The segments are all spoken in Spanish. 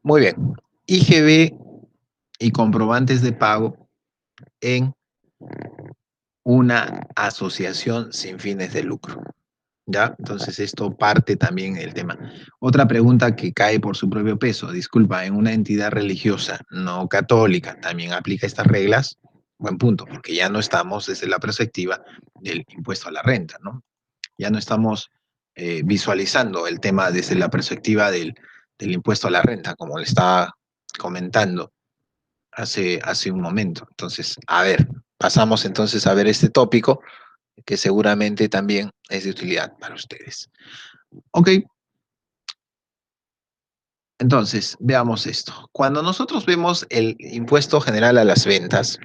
Muy bien. IGB y comprobantes de pago en una asociación sin fines de lucro. ¿Ya? Entonces esto parte también del tema. Otra pregunta que cae por su propio peso, disculpa, en una entidad religiosa no católica, ¿también aplica estas reglas? Buen punto, porque ya no estamos desde la perspectiva del impuesto a la renta, ¿no? Ya no estamos visualizando el tema desde la perspectiva del impuesto a la renta, como le estaba comentando hace un momento. Entonces, a ver, pasamos entonces a ver este tópico que seguramente también es de utilidad para ustedes. Ok, entonces veamos esto. Cuando nosotros vemos el impuesto general a las ventas,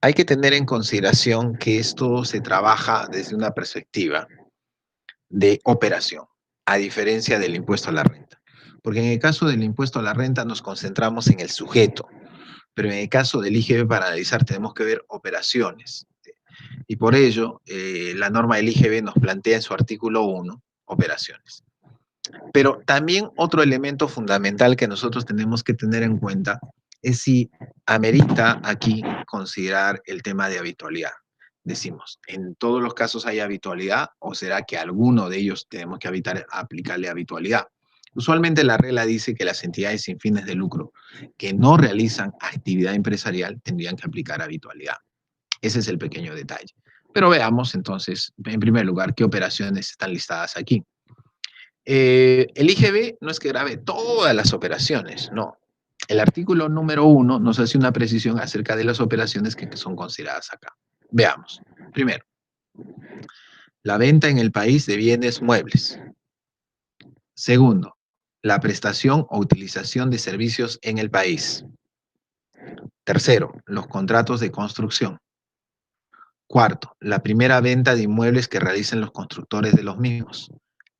hay que tener en consideración que esto se trabaja desde una perspectiva de operación, a diferencia del impuesto a la renta. Porque en el caso del impuesto a la renta nos concentramos en el sujeto, pero en el caso del IGB para analizar tenemos que ver operaciones. Y por ello, la norma del IGB nos plantea en su artículo 1 operaciones. Pero también otro elemento fundamental que nosotros tenemos que tener en cuenta es si amerita aquí considerar el tema de habitualidad. Decimos, ¿en todos los casos hay habitualidad o será que alguno de ellos tenemos que aplicarle habitualidad? Usualmente la regla dice que las entidades sin fines de lucro que no realizan actividad empresarial tendrían que aplicar habitualidad. Ese es el pequeño detalle. Pero veamos entonces, en primer lugar, qué operaciones están listadas aquí. El IGB no es que grabe todas las operaciones, no. El artículo número 1 nos hace una precisión acerca de las operaciones que son consideradas acá. Veamos. Primero, la venta en el país de bienes muebles. Segundo, la prestación o utilización de servicios en el país. Tercero, los contratos de construcción. Cuarto, la primera venta de inmuebles que realicen los constructores de los mismos.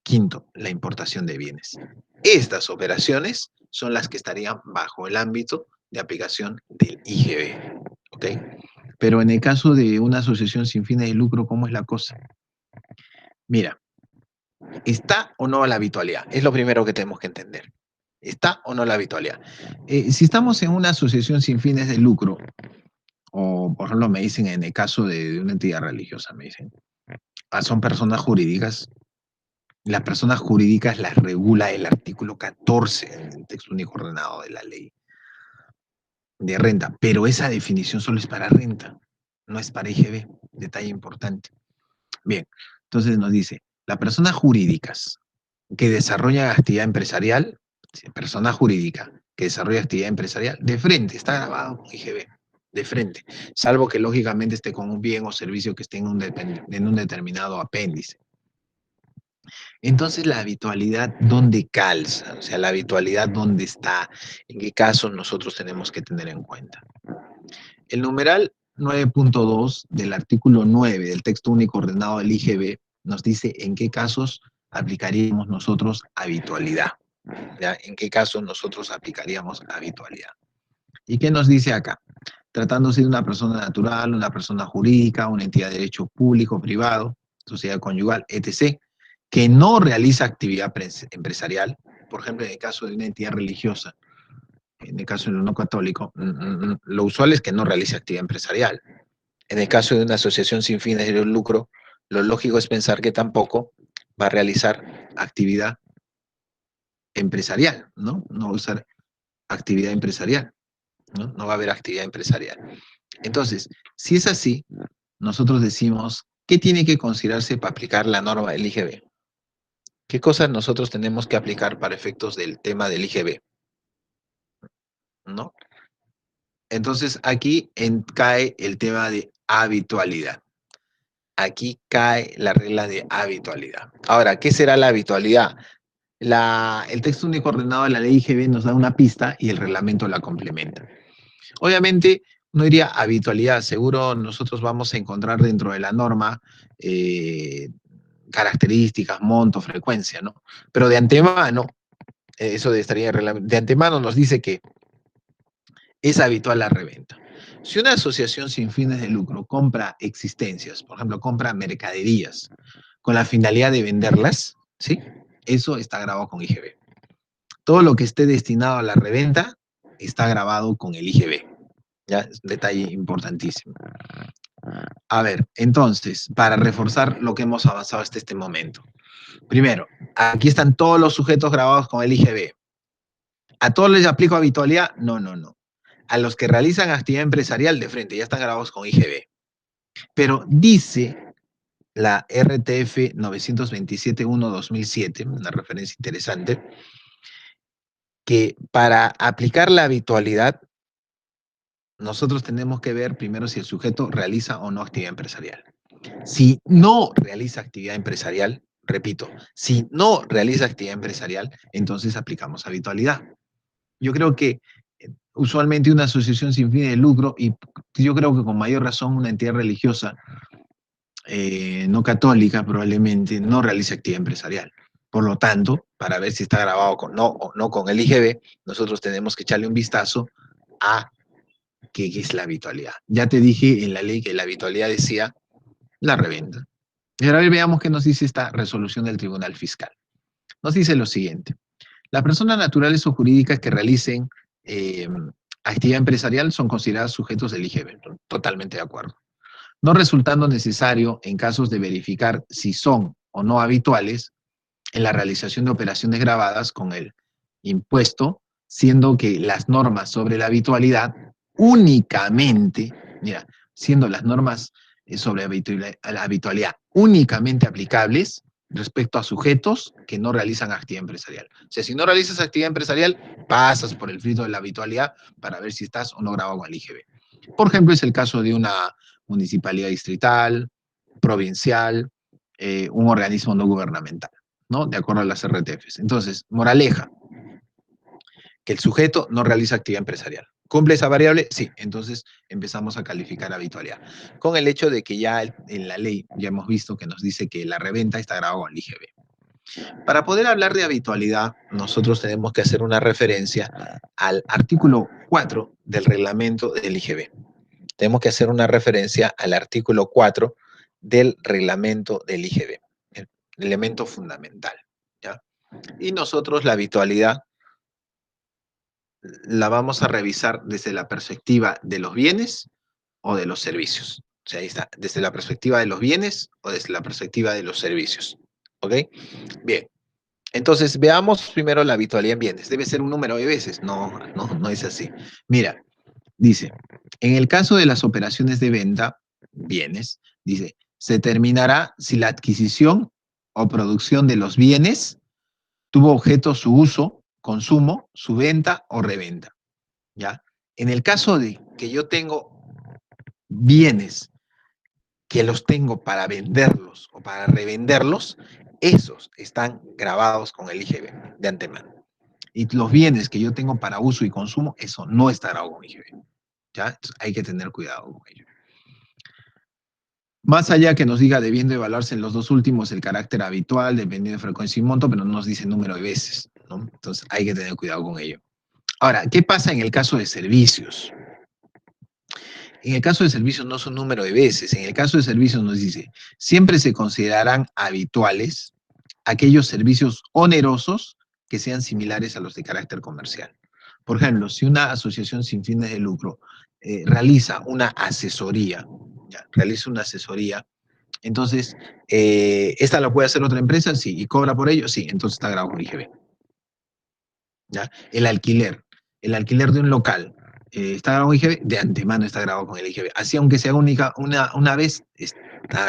Quinto, la importación de bienes. Estas operaciones son las que estarían bajo el ámbito de aplicación del IGB. ¿Ok? Pero en el caso de una asociación sin fines de lucro, ¿cómo es la cosa? Mira, ¿está o no la habitualidad? Es lo primero que tenemos que entender. ¿Está o no la habitualidad? Si estamos en una asociación sin fines de lucro, o por ejemplo me dicen en el caso de una entidad religiosa, me dicen, son personas jurídicas. Las personas jurídicas las regula el artículo 14 en el texto único ordenado de la ley de renta, pero esa definición solo es para renta, no es para IGB, detalle importante. Bien, entonces nos dice, las personas jurídicas que desarrollan actividad empresarial, persona jurídica que desarrolla actividad empresarial, de frente, está grabado con IGB, de frente, salvo que lógicamente esté con un bien o servicio que esté en un determinado apéndice. Entonces, la habitualidad, ¿dónde calza? O sea, la habitualidad, ¿dónde está? ¿En qué casos nosotros tenemos que tener en cuenta? El numeral 9.2 del artículo 9 del texto único ordenado del IGB nos dice en qué casos aplicaríamos nosotros habitualidad. ¿Ya? ¿En qué casos nosotros aplicaríamos habitualidad? ¿Y qué nos dice acá? Tratándose de una persona natural, una persona jurídica, una entidad de derecho público, privado, sociedad conyugal, etc., que no realiza actividad empresarial, por ejemplo, en el caso de una entidad religiosa, en el caso de uno católico, lo usual es que no realice actividad empresarial. En el caso de una asociación sin fines de lucro, lo lógico es pensar que tampoco va a realizar actividad empresarial, ¿no? No va a usar actividad empresarial, ¿no? No va a haber actividad empresarial. Entonces, si es así, nosotros decimos, ¿qué tiene que considerarse para aplicar la norma del IGB? ¿Qué cosas nosotros tenemos que aplicar para efectos del tema del IGB? ¿No? Entonces, aquí cae el tema de habitualidad. Aquí cae la regla de habitualidad. Ahora, ¿qué será la habitualidad? El texto único ordenado de la ley IGB nos da una pista y el reglamento la complementa. Obviamente, no diría habitualidad, seguro nosotros vamos a encontrar dentro de la norma características, monto, frecuencia, ¿no? Pero de antemano, eso estaría de antemano nos dice que es habitual la reventa. Si una asociación sin fines de lucro compra existencias, por ejemplo, compra mercaderías con la finalidad de venderlas, ¿sí? Eso está grabado con IGB. Todo lo que esté destinado a la reventa está grabado con el IGB. ¿Ya? Es un detalle importantísimo. A ver, entonces, para reforzar lo que hemos avanzado hasta este momento. Primero, aquí están todos los sujetos grabados con el IGB. ¿A todos les aplico habitualidad? No, no, no. A los que realizan actividad empresarial de frente ya están grabados con IGB. Pero dice la RTF 927-1-2007, una referencia interesante, que para aplicar la habitualidad, nosotros tenemos que ver primero si el sujeto realiza o no actividad empresarial. Si no realiza actividad empresarial, repito, si no realiza actividad empresarial, entonces aplicamos habitualidad. Yo creo que usualmente una asociación sin fines de lucro, y yo creo que con mayor razón una entidad religiosa, no católica probablemente, no realiza actividad empresarial. Por lo tanto, para ver si está grabado con, no, o no con el IGB, nosotros tenemos que echarle un vistazo a qué es la habitualidad. Ya te dije en la ley que la habitualidad decía la reventa. Y ahora veamos qué nos dice esta resolución del Tribunal Fiscal. Nos dice lo siguiente. Las personas naturales o jurídicas que realicen actividad empresarial son consideradas sujetos del IGB. Totalmente de acuerdo. No resultando necesario, en casos de verificar si son o no habituales, en la realización de operaciones grabadas con el impuesto, siendo que las normas sobre la habitualidad únicamente, mira, siendo las normas sobre la habitualidad únicamente aplicables respecto a sujetos que no realizan actividad empresarial. O sea, si no realizas actividad empresarial, pasas por el filtro de la habitualidad para ver si estás o no grabado al IGB. Por ejemplo, es el caso de una municipalidad distrital, provincial, un organismo no gubernamental, ¿no? De acuerdo a las RTFs. Entonces, moraleja, que el sujeto no realiza actividad empresarial. ¿Cumple esa variable? Sí. Entonces empezamos a calificar habitualidad. Con el hecho de que ya en la ley ya hemos visto que nos dice que la reventa está grabada al IGB. Para poder hablar de habitualidad, nosotros tenemos que hacer una referencia al artículo 4 del reglamento del IGB. Tenemos que hacer una referencia al artículo 4 del reglamento del IGB, el elemento fundamental, ¿ya? Y nosotros la habitualidad la vamos a revisar desde la perspectiva de los bienes o de los servicios. O sea, ahí está, desde la perspectiva de los bienes o desde la perspectiva de los servicios. ¿Ok? Bien. Entonces, veamos primero la habitualidad en bienes. ¿Debe ser un número de veces? No, no, no es así. Mira, dice, en el caso de las operaciones de venta, bienes, dice, se terminará si la adquisición o producción de los bienes tuvo objeto su uso, consumo, su venta o reventa. ¿Ya? En el caso de que yo tengo bienes que los tengo para venderlos o para revenderlos, esos están grabados con el IGB de antemano. Y los bienes que yo tengo para uso y consumo, eso no está grabado con IGB. ¿Ya? Entonces, hay que tener cuidado con ello. Más allá que nos diga debiendo evaluarse en los dos últimos el carácter habitual, dependiendo de frecuencia y monto, pero no nos dice número de veces, ¿no? Entonces hay que tener cuidado con ello. Ahora, ¿qué pasa en el caso de servicios? En el caso de servicios no son número de veces. En el caso de servicios nos dice, siempre se considerarán habituales aquellos servicios onerosos que sean similares a los de carácter comercial. Por ejemplo, si una asociación sin fines de lucro realiza una asesoría, entonces, ¿esta la puede hacer otra empresa? Sí. ¿Y cobra por ello? Sí. Entonces está grabado con IGB. ¿Ya? El alquiler de un local, está grabado con IGB, de antemano está grabado con el IGB. Así, aunque sea única una vez,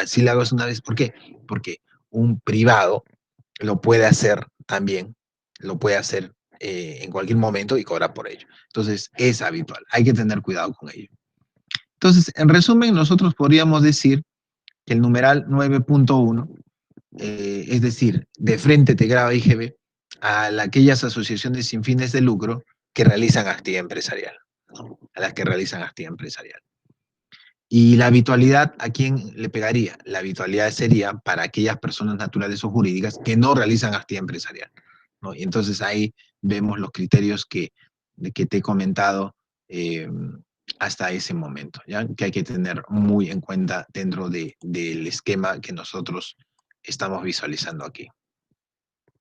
si la hagas una vez, ¿por qué? Porque un privado lo puede hacer también, lo puede hacer en cualquier momento y cobrar por ello. Entonces, es habitual, hay que tener cuidado con ello. Entonces, en resumen, nosotros podríamos decir que el numeral 9.1, es decir, de frente te graba IGB a aquellas asociaciones sin fines de lucro que realizan actividad empresarial, ¿no? A las que realizan actividad empresarial. Y la habitualidad, ¿a quién le pegaría? La habitualidad sería para aquellas personas naturales o jurídicas que no realizan actividad empresarial, ¿no? Y entonces ahí vemos los criterios que te he comentado hasta ese momento, ¿ya? Que hay que tener muy en cuenta dentro del esquema que nosotros estamos visualizando aquí.